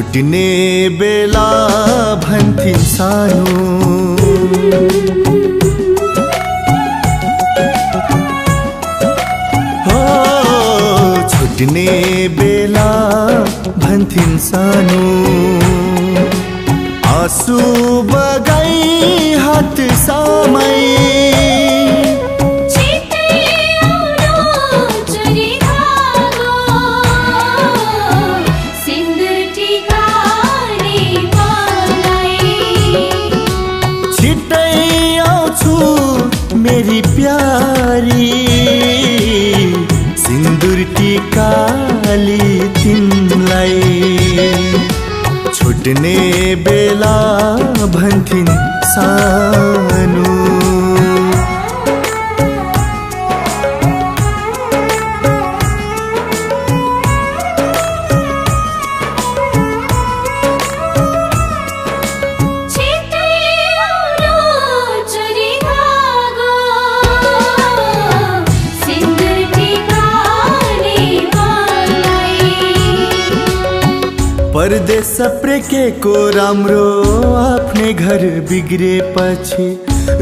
छुट्ने बेला भन्थिन् सानो, हो छुट्ने बेला भन्थिन् सानो, आँसु बगाई हात समय मेरी प्यारी सिन्दूर टिकाली तिमलाई, छुट्ने बेला भन्थिन् सानो। परदेश प्रेकेको राम्रो आफ्नै घर बिग्रेपछि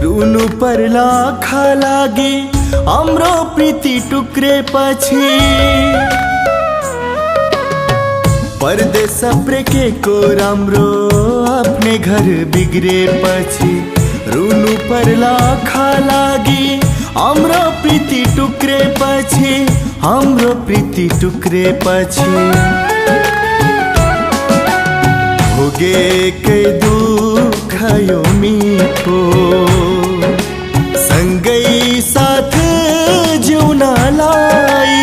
रुनु पर्ला आँखा लागि हाम्रो प्रीति टुक्रेपछि। परदेश प्रेकेको राम्रो आफ्नै घर बिग्रेपछि रुनु पर्ला आँखा लागि हाम्रो प्रीति टुक्रेपछि, हाम्रो प्रीति टुक्रेपछि। भोगेकै दुःख यो मिठो सँगै साथ जिउनलाई,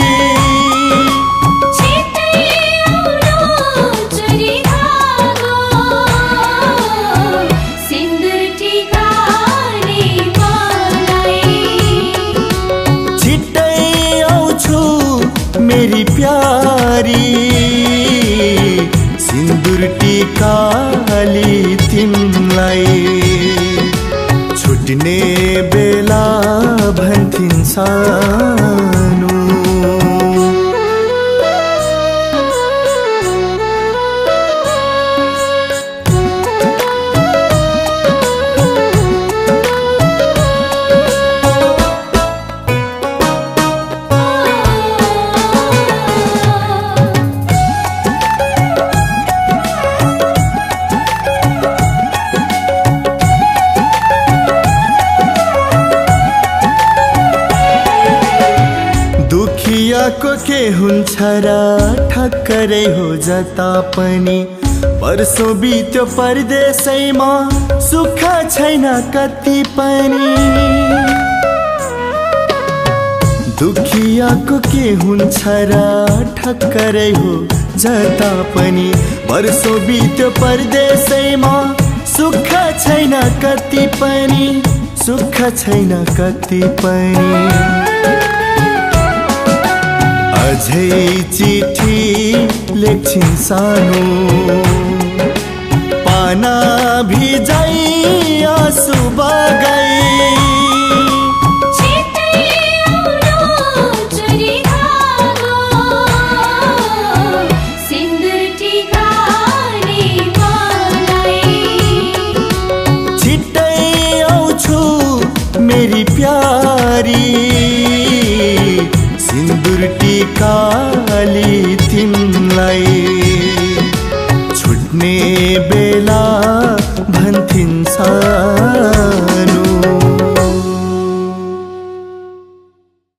छिट्टै आउँछु मेरी प्यारी सिन्दूर टिकाली तिमलाई, छुट्ने बेला भन्थिन् सानो। दुखियाको के हुन्छ र ठक्करै हो जता पनि, वर्षौं बित्यो परदेशैमा सुख छैन कति पनि। दुखियाको के हुन्छ र ठक्करै हो जता पनि, वर्षौं बित्यो परदेशैमा सुख छैन कति पनि, सुख छैन कति पनि। अझै चिठी लेख्छिन् सानो, पाना भिजाई आँसु बगाई, छिट्टै आउँछु मेरी प्यारी सिन्दूर टिकाली तिमलाई, छुट्ने बेला